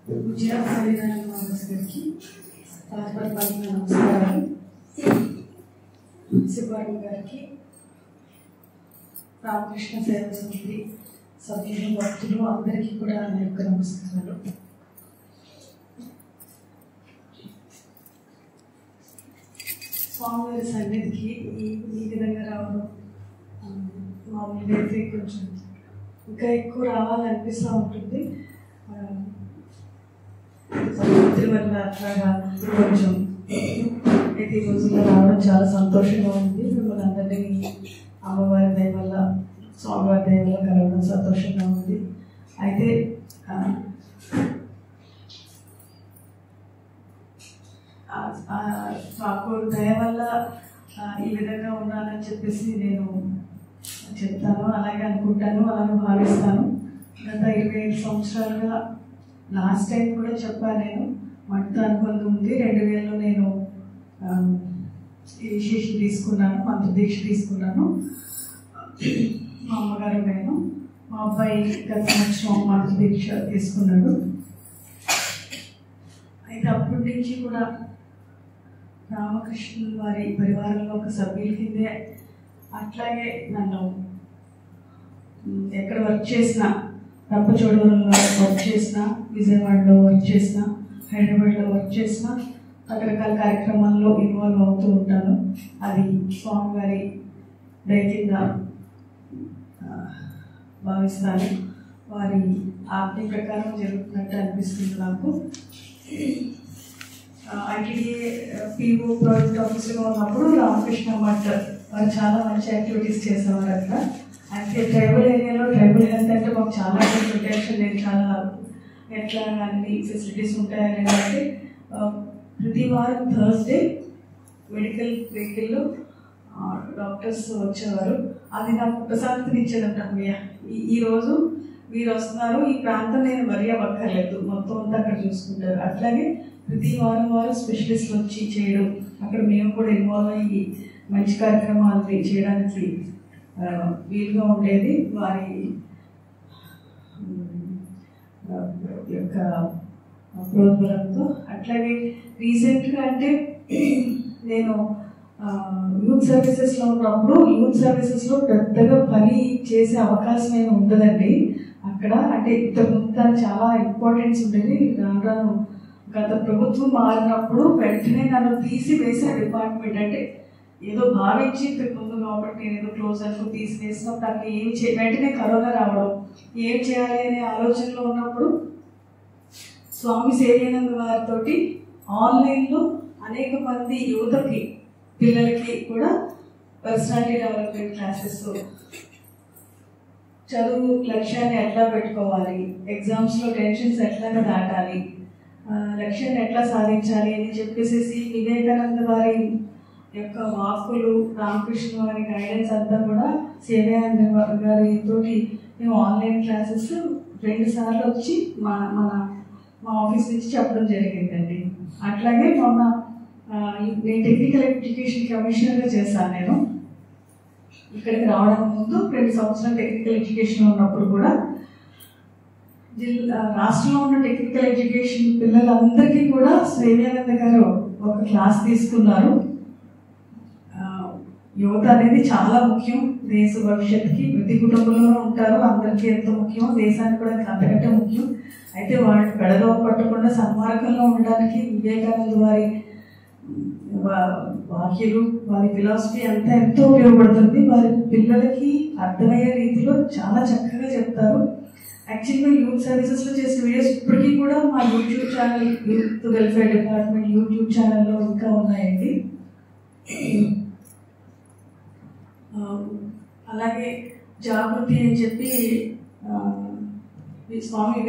పూజ్య హరినారాయణ గారికి రాజపరిపాలన నమస్కారాలు. శివవర్మ గారికి, రామకృష్ణ సేవా సమితి సభ్యులు, భక్తులు అందరికీ కూడా నా యొక్క నమస్కారాలు. స్వామివారి సన్నిధికి ఈ విధంగా రావడం మామూలుగా అయితే కొంచెం ఇంకా ఎక్కువ రావాలనిపిస్తూ ఉంటుంది. సంస్కృతి వల్ల అట్లాగా కొంచెం అయితే ఈ రోజుల్లో రావడం చాలా సంతోషంగా ఉంది. మిమ్మల్ని అందరినీ అమ్మవారి దయ వల్ల, స్వామివారి దయ వల్ల కలవడం సంతోషంగా ఉంది. అయితే మాకు దయ వల్ల ఈ విధంగా ఉన్నానని చెప్పేసి నేను చెప్తాను, అలాగే అనుకుంటాను, అలాగే భావిస్తాను. గత 25 సంవత్సరాలుగా లాస్ట్ టైం కూడా చెప్పాను, నేను మట్టితో అనుబంధం ఉంది. 2000లో నేను ఇనిషియేషన్ తీసుకున్నాను, మంత్రదీక్ష తీసుకున్నాను. మా అమ్మగారు, నేను, మా అబ్బాయి గత సంవత్సరం మంత్రదీక్ష తీసుకున్నాడు. అయితే అప్పటి నుంచి కూడా రామకృష్ణ వారి పరివారంలో ఒక సభ్యుల కిందే, అట్లాగే నన్ను ఎక్కడ వర్క్ చేసినా, రంపచోడవరంలో వర్క్ చేసిన, విజయవాడలో వర్క్ చేసిన, హైదరాబాద్లో వర్క్ చేసిన, రకరకాల కార్యక్రమాల్లో ఇన్వాల్వ్ అవుతూ ఉంటాను. అది స్వామివారి దయ కింద భావిస్తాను. వారి ఆజ్ఞ ప్రకారం జరుగుతున్నట్టు అనిపిస్తుంది నాకు. ఐటీడీఏ పీఓ ప్రాజెక్ట్ ఆఫీసులో ఉన్నప్పుడు రామకృష్ణ మఠ్ వారు చాలా మంచి యాక్టివిటీస్ చేసేవారు అక్కడ. అయితే ట్రైబల్ ఏరియాలో ట్రైబల్ హెల్త్ అంటే మాకు చాలా ప్రొటెక్షన్, నేను చాలా ఎట్లా అన్ని ఫెసిలిటీస్ ఉంటాయని అంటే ప్రతి వారం థర్స్డే మెడికల్ వెహికల్లో డాక్టర్స్ వచ్చేవారు. అది నాకు ప్రశాంతని ఇచ్చేదంట. ఈరోజు మీరు వస్తున్నారు, ఈ ప్రాంతం నేను మరీ అవ్వక్కర్లేదు, మొత్తం అంతా అక్కడ చూసుకుంటారు. అట్లాగే ప్రతి వారం స్పెషలిస్ట్లు వచ్చి చేయడం, అక్కడ మేము కూడా ఇన్వాల్వ్ అయ్యి మంచి కార్యక్రమాలు చేయడానికి వీలుగా ఉండేది వారి యొక్క ప్రోద్బలంతో. అట్లాగే రీసెంట్గా అంటే నేను యూత్ సర్వీసెస్లో ఉన్నప్పుడు, యూత్ సర్వీసెస్లో పెద్దగా పని చేసే అవకాశం ఏమి ఉండదండి అక్కడ. అంటే ఇంతకుముందు చాలా ఇంపార్టెన్స్ ఉండేది. రాను గత ప్రభుత్వం మారినప్పుడు వెంటనే నన్ను తీసివేసే డిపార్ట్మెంట్. అంటే ఏదో భావించి ఇంతకుముందు కాబట్టి నేను ఏదో క్లోజర్ తీసివేసినప్పుడు నాకు వెంటనే కరోనా రావడం, ఏం చేయాలి అనే ఆలోచనలో ఉన్నప్పుడు స్వామి సేవ్యానంద వారితో ఆన్లైన్లో అనేక మంది యువతకి, పిల్లలకి కూడా పర్సనాలిటీ డెవలప్మెంట్ క్లాసెస్, చదువు లక్ష్యాన్ని ఎట్లా పెట్టుకోవాలి, ఎగ్జామ్స్లో టెన్షన్స్ ఎట్లా దాటాలి, లక్ష్యాన్ని ఎట్లా సాధించాలి అని చెప్పేసి వివేకానంద వారి యొక్క వాక్కులు, రామకృష్ణ వారి గైడెన్స్ అంతా కూడా సేవ్యానంద గారితో మేము ఆన్లైన్ క్లాసెస్ 2 సార్లు వచ్చి మా ఆఫీస్ నుంచి చెప్పడం జరిగిందండి. అట్లాగే మొన్న నేను టెక్నికల్ ఎడ్యుకేషన్ కమిషనర్గా చేశాను. నేను ఇక్కడికి రావడం ముందు 2 సంవత్సరాలు టెక్నికల్ ఎడ్యుకేషన్ ఉన్నప్పుడు కూడా రాష్ట్రంలో ఉన్న టెక్నికల్ ఎడ్యుకేషన్ పిల్లలందరికీ కూడా సేవ్యానంద గారు ఒక క్లాస్ తీసుకున్నారు. యువత అనేది చాలా ముఖ్యం దేశ భవిష్యత్తుకి. ప్రతి కుటుంబంలోనూ ఉంటారు, అందరికీ ఎంతో ముఖ్యం, దేశానికి కూడా అంతకంటే ముఖ్యం. అయితే వాళ్ళు పెడదవ పట్టకుండా సన్మార్గంలో ఉండడానికి వివేకానంద వారి వాక్యాలు, వారి ఫిలాసఫీ అంతా ఎంతో ఉపయోగపడుతుంది. వారి పిల్లలకి అర్థమయ్యే రీతిలో చాలా చక్కగా చెప్తారు. యాక్చువల్గా యూత్ సర్వీసెస్లో చేసిన వీడియోస్ ఇప్పటికీ కూడా మా YouTube channel, youth welfare department YouTube ఛానల్లో ఇంకా ఉన్నాయండి. అలాగే జాగృతి అని చెప్పి స్వామి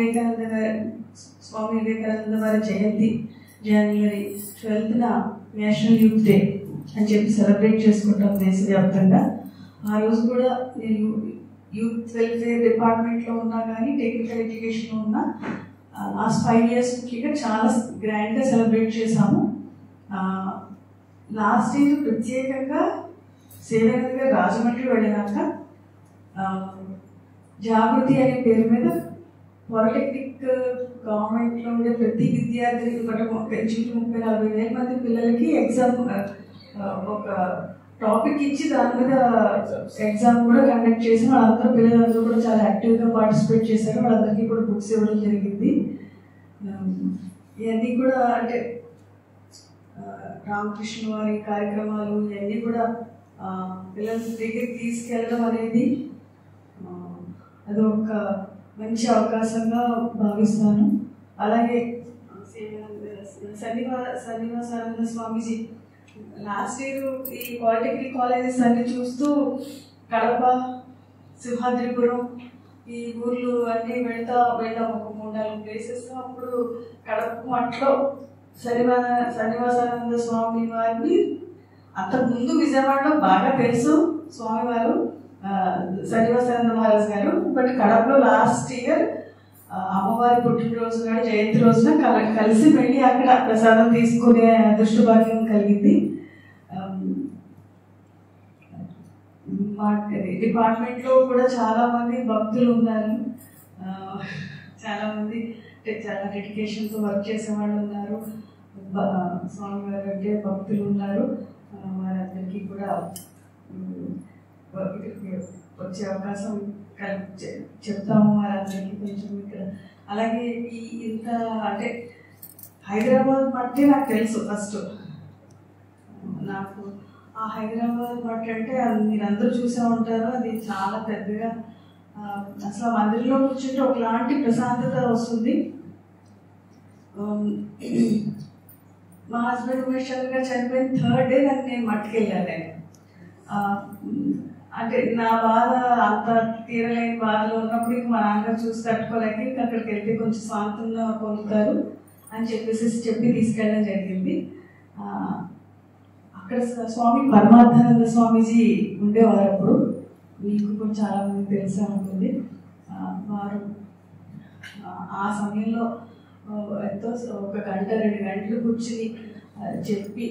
వివేకానంద వారి జయంతి జనవరి 12న నేషనల్ యూత్ డే అని చెప్పి సెలబ్రేట్ చేసుకుంటాం దేశవ్యాప్తంగా. ఆ రోజు కూడా నేను యూత్ వెల్ఫేర్ డిపార్ట్మెంట్లో ఉన్నా కానీ టెక్నికల్ ఎడ్యుకేషన్లో ఉన్నా లాస్ట్ 5 years ముఖ్యంగా చాలా గ్రాండ్గా సెలబ్రేట్ చేశాము. లాస్ట్ ఇయర్ ప్రత్యేకంగా సేవ్యానంద గారు రాజమండ్రి వెళ్ళినాక జాగృతి అనే పేరు మీద పాలిటెక్నిక్ గవర్నమెంట్లో ఉండే ప్రతి విద్యార్థికి ఒకటి 30-40 మంది పిల్లలకి ఎగ్జామ్ ఒక టాపిక్ ఇచ్చి దాని మీద ఎగ్జామ్ కూడా కండక్ట్ చేసి వాళ్ళందరూ పిల్లలందరూ కూడా చాలా యాక్టివ్గా పార్టిసిపేట్ చేశారు. వాళ్ళందరికీ కూడా బుక్స్ ఇవ్వడం జరిగింది. ఇవన్నీ కూడా అంటే రామకృష్ణ వారి కార్యక్రమాలు ఇవన్నీ కూడా పిల్లల దగ్గరికి తీసుకెళ్ళడం అనేది అది ఒక మంచి అవకాశంగా భావిస్తాను. అలాగే శ్రీనివాసానంద స్వామీజీ లాస్ట్ ఇయర్ ఈ పాలిటెక్నిక్ కాలేజెస్ అన్ని చూస్తూ కడప, సింహాద్రిపురం ఈ ఊర్లు అన్నీ వెళ్తాం ఒక 3-4 ప్లేసెస్. అప్పుడు కడప మట్లో శ్రీనివాసానంద స్వామి వారిని అంతకుముందు విజయవాడలో బాగా తెలుసు స్వామివారు శ్రీనివాసానంద మహారాజ్ గారు. బట్ కడపలో లాస్ట్ ఇయర్ అమ్మవారి పుట్టినరోజు నాడు జయంతి రోజున కలిసి వెళ్ళి అక్కడ ప్రసాదం తీసుకునే అదృష్టభాగ్యం కలిగింది. మా డిపార్ట్మెంట్లో కూడా చాలామంది భక్తులు ఉన్నారు. చాలామంది చాలా డెడికేషన్తో వర్క్ చేసేవాళ్ళు ఉన్నారు. స్వామివారి అంటే భక్తులు ఉన్నారు. వారందరికీ కూడా వచ్చే అవకాశం చెప్తాము వారందరికీ కొంచెం ఇక్కడ. అలాగే ఇంత అంటే హైదరాబాద్ మట్టి నాకు తెలుసు. ఫస్ట్ నాకు ఆ హైదరాబాద్ మట్టి అంటే మీరందరూ చూసే ఉంటారు. అది చాలా పెద్దగా అసలు మందిరంలో కూర్చుంటే ఒకలాంటి ప్రశాంతత వస్తుంది. మా హస్బెండ్ ఉమేష్ చంద్ర గారు చనిపోయిన 3rd డే నేను మట్టుకెళ్ళాను. అంటే నా బాధ అంత తీరలేని బాధలో ఉన్నప్పుడు ఇంక మా నాన్నగారు చూసి తట్టుకోలేక ఇంక అక్కడికి వెళ్తే కొంచెం స్వాంతంగా పొందుతారు అని చెప్పి తీసుకెళ్ళడం జరిగింది. అక్కడ స్వామి పరమార్థానంద స్వామీజీ ఉండేవారు. అప్పుడు మీకు కూడా చాలామంది తెలిసే ఉంటుంది. వారు ఆ సమయంలో ఎంతో 1 గంట 2 గంటలు కూర్చుని చెప్పి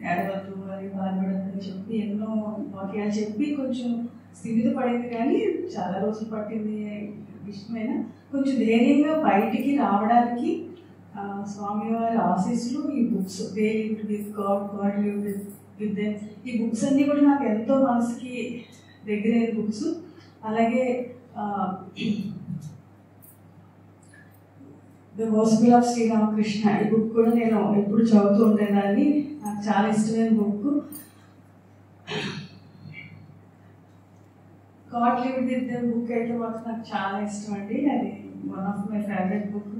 ఏడవద్దు అని బాధపడద్దని చెప్పి ఎన్నో వాక్యాలు చెప్పి కొంచెం స్థిమిత పడింది. కానీ చాలా రోజులు పట్టింది. ఇష్టమైన కొంచెం ధైర్యంగా బయటికి రావడానికి స్వామివారి ఆశీస్సులు ఈ books they lived with God lived with them ఈ బుక్స్ అన్నీ కూడా నాకు ఎంతో మనసుకి దగ్గరైన బుక్స్. అలాగే ద గాస్పెల్ ఆఫ్ శ్రీరామకృష్ణ ఈ బుక్ కూడా నేను ఎప్పుడు చదువుతూ ఉండేదాన్ని. నాకు చాలా ఇష్టమైన book. God lived with them book అయితే మాత్రం నాకు చాలా ఇష్టం అండి. అది one of my favourite book.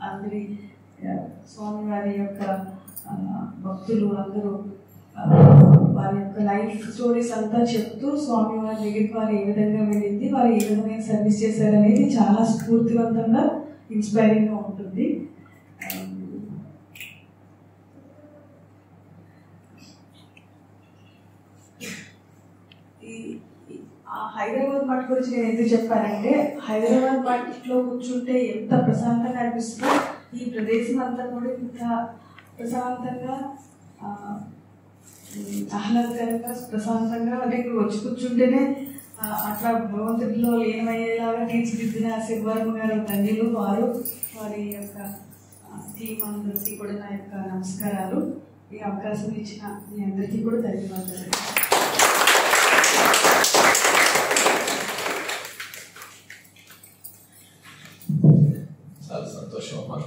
అందరి స్వామివారి యొక్క భక్తులు అందరూ వారి యొక్క లైఫ్ స్టోరీస్ అంతా చెప్తూ స్వామివారి దగ్గరికి వారు ఏ విధంగా వెళ్ళింది, వారు ఏ విధంగా సర్వీస్ చేశారనేది చాలా స్ఫూర్తివంతంగా ఇన్స్పైరింగ్గా ఉంటుంది. హైదరాబాద్ మట్ గురించి నేను ఎందుకు చెప్పానంటే హైదరాబాద్ మట్లో కూర్చుంటే ఎంత ప్రశాంతంగా అనిపిస్తుందో ఈ ప్రదేశం అంతా కూడా ఇంత ప్రశాంతంగా ఆహ్లాదకరంగా ప్రశాంతంగా అంటే ఇక్కడ వచ్చి కూర్చుంటేనే అట్లా భగవంతుడిలో లీనమయ్యేలాగా తీర్చిదిద్దిన శివవర్మ గారు తండ్రులు వారి యొక్క టీం అందరికీ కూడా నా యొక్క నమస్కారాలు. ఈ అవకాశం ఇచ్చిన మీ అందరికీ కూడా ధన్యవాదాలు. చాలా సంతోషం అమ్మా.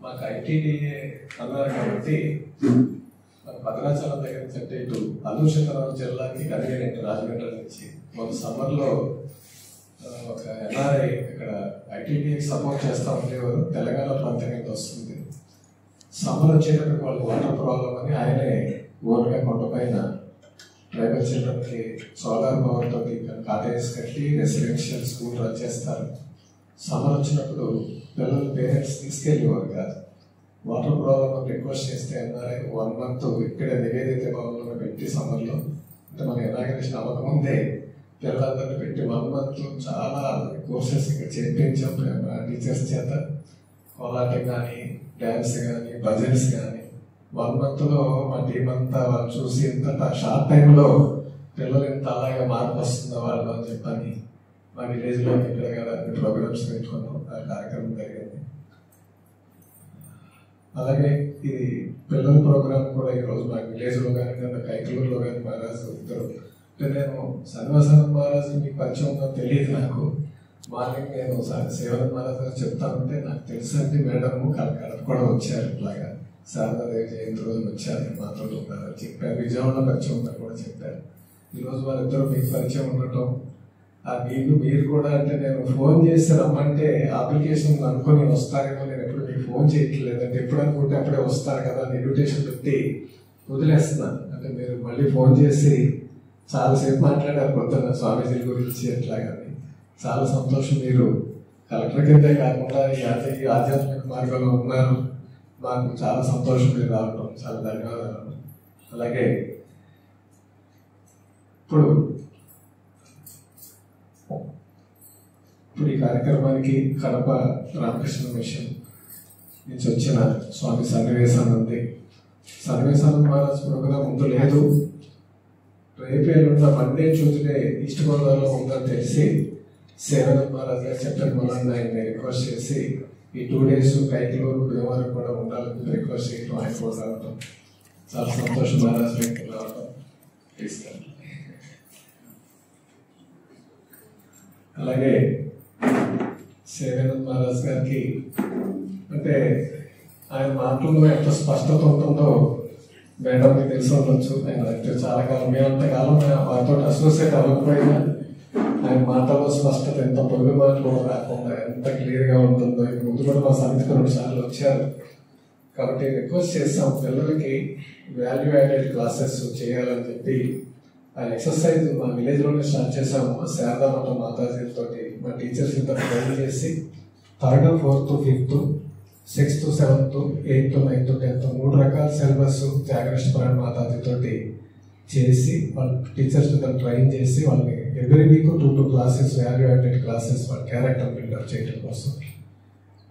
మాకు ఐటీడీఏ అన్నారు కాబట్టి మన భద్రాచలం దగ్గర నుంచి అంటే ఇటు అల్లూరు జిల్లాకి కన్వీనియంట్ రాజమండ్రి నుంచి ఒక సమ్మర్లో ఒక ఎన్ఆర్ఐ ఇక్కడ ఐటీడీఏకి సపోర్ట్ చేస్తూ ఉండేవారు. తెలంగాణ ప్రాంతం నుంచి వస్తుంది. సమ్మర్ వచ్చేటప్పుడు వాళ్ళకి వాటర్ ప్రాబ్లం అని ఆయనే ఓన్గా కొండపైన ట్రైబల్ చిల్డ్రన్కి సోలార్ పవర్ తోటి కాటేజ్ కట్టి రెసిడెన్షియల్ స్కూల్ రన్ చేస్తారు. సమ్మర్ వచ్చినప్పుడు పిల్లలు పేరెంట్స్ తీసుకెళ్ళేవారు కాదు. వాటర్ ప్రాబ్లం రిక్వెస్ట్ చేస్తే ఎన్ఆర్ఐ 1 month ఇక్కడ నివేదిత భవన్లో పెట్టి సమ్మర్లో అంటే మన ఇనాగరేషన్ అవ్వకముందే పిల్లలందరినీ పెట్టి 1 month చాలా కోర్సెస్ ఇక్కడ చేయించాం టీచర్స్ చేత. కోలాటం కానీ డ్యాన్స్ కానీ భజన్స్ కానీ 1 monthలో మా టీం అంతా వాళ్ళు చూసి ఇంత షార్ట్ టైంలో పిల్లలు ఇంత అలాగే మార్పు వస్తుందో వాళ్ళు అని చెప్పని మా విలేజ్లో ఇక్కడ కదా ప్రోగ్రామ్స్ పెట్టుకున్నాం, ఆ కార్యక్రమం జరిగింది. అలాగే ఇది పిల్లల ప్రోగ్రామ్ కూడా ఈరోజు మా విలేజ్లో కానీ లేదా కైకలూరులో కానీ మహారాజు ఇద్దరు. అంటే నేను సన్నివాసానంద మహారాజు మీకు పరిచయం ఉందో తెలియదు నాకు. మార్నింగ్ నేను శివానంద మహారాజు గారు చెప్తానంటే నాకు తెలుసండి మేడం కడప కూడా వచ్చారు, ఇట్లాగా శారదాదేవి జయంతి రోజు వచ్చారు మాతో చెప్పారు. విజయవాడలో పరిచయం ఉందని కూడా చెప్పారు. ఈరోజు వాళ్ళిద్దరూ మీకు పరిచయం ఉండటం, ఆ మీరు కూడా అంటే నేను ఫోన్ చేసి రమ్మంటే అప్లికేషన్ అనుకుని వస్తారేమో, నేను ఎప్పుడు మీకు ఫోన్ చేయట్లేదు అంటే ఎప్పుడు అనుకుంటే అప్పుడే వస్తారు కదా అని ఇన్విటేషన్ పెట్టి వదిలేస్తున్నాను. అంటే మీరు మళ్ళీ ఫోన్ చేసి చాలాసేపు మాట్లాడారు పొద్దున్న స్వామీజీ గురించి ఎట్లా కానీ చాలా సంతోషం. మీరు కలెక్టర్ కిందే కాకుండా ఈ ఆధ్యాత్మిక మార్గంలో ఉన్నారు, మాకు చాలా సంతోషం మీరు రావడం, చాలా ధన్యవాదాలు. అలాగే ఇప్పుడు ఈ కార్యక్రమానికి కడప రామకృష్ణ మిషన్ నుంచి వచ్చిన స్వామి సన్నివేశానంద మహారాజ్ ప్రోగ్రాం ముందు లేదు, రేపేళ్ళున్న మండే చూస్తే ఈస్ట్ గోదావరిలో ఉందని తెలిసి శివానంద మహారాజ్ గారు చెప్పిన వలన ఆయన్ని రిక్వెస్ట్ చేసి ఈ 2 days కైకలూరు భీమవరం కూడా ఉండాలని రిక్వెస్ట్ చేయడం, ఆయన కూడా రావడం చాలా సంతోషం. మహారాజ్ రావడం తీసుకెళ్ళి అలాగే శివానంద మహారాజ్ గారికి అంటే ఆయన మాటల్లో ఎంత స్పష్టత ఉంటుందో మేడం మీకు తెలిసి ఉండొచ్చు. ఆయన అంటే చాలా కాలం మేమంతకాలం వారితో అసోసియేట్ అవ్వకపోయినా ఆయన మాటల్లో స్పష్టత ఎంత పొరుగు మాటలు రాకుండా ఎంత క్లియర్గా ఉంటుందో. ముందు కూడా మా సమితికి 2 సార్లు వచ్చారు కాబట్టి రిక్వెస్ట్ చేస్తాం పిల్లలకి వాల్యూ యాడెడ్ క్లాసెస్ చేయాలని చెప్పి ఆ ఎక్సర్సైజ్ మా విలేజ్లోనే స్టార్ట్ చేసాము. శారదా మఠ మాతాజీలతో మా టీచర్స్ ఇంత ట్రైన్ చేసి 3rd, 4th, 5th, 6th, 7th, 8th, 9th, 10th 3 రకాల సిలబస్ త్యాగరాజపురం మాతాజీతో చేసి వాళ్ళ టీచర్స్ ట్రైన్ చేసి వాళ్ళని every week 2 classes value added classes వాళ్ళ క్యారెక్టర్ బిల్డప్ చేయడం కోసం.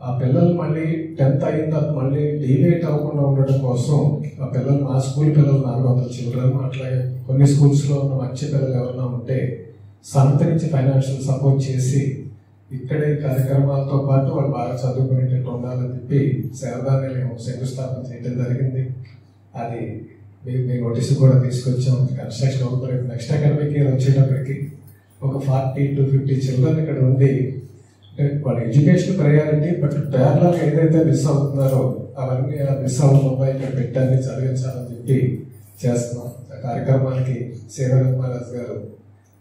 ఆ పిల్లలు మళ్ళీ 10th అయిన తర్వాత మళ్ళీ డివేట్ అవ్వకుండా ఉండడం కోసం ఆ పిల్లలు మా స్కూల్ పిల్లలు 400 చిల్డ్రన్, అట్లాగే కొన్ని స్కూల్స్లో ఉన్న మంచి పిల్లలు ఎవరైనా ఉంటే సంస్థ నుంచి ఫైనాన్షియల్ సపోర్ట్ చేసి ఇక్కడే కార్యక్రమాలతో పాటు వాళ్ళు బాగా చదువుకునేటట్టు ఉండాలని చెప్పి శారదాన్ని మేము శంకుస్థాపన చేయడం జరిగింది. అది మీ నోటీసు కూడా తీసుకొచ్చాం. కన్స్ట్రక్షన్ అవుతుంది. నెక్స్ట్ అకాడమిక్ ఇయర్ వచ్చేటప్పటికి ఒక 40 to 50 చిల్డ్రన్ ఇక్కడ ఉండి వాళ్ళ ఎడ్యుకేషన్ ప్రయారిటీ, బట్ ప్యారలల్ ఏదైతే మిస్ అవుతున్నారో అవన్నీ మిస్ అవ్వకుండా ఇక్కడ పెట్టాలని చదివించాలని చెప్పి చేస్తున్నాం. ఆ కార్యక్రమానికి శివానంద మహారాజ్ గారు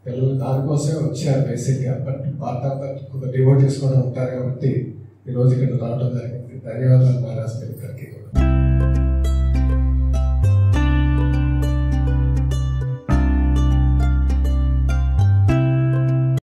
పిల్లలు దానికోసమే వచ్చారు బేసిక్గా, బట్ పార్ట్ ఆఫ్ దట్ కొంత డివోటీస్ కూడా ఉంటారు కాబట్టి ఈరోజు ఇక్కడ రావడం జరిగింది. ధన్యవాదాలు మహారాజ్ గారికి కూడా.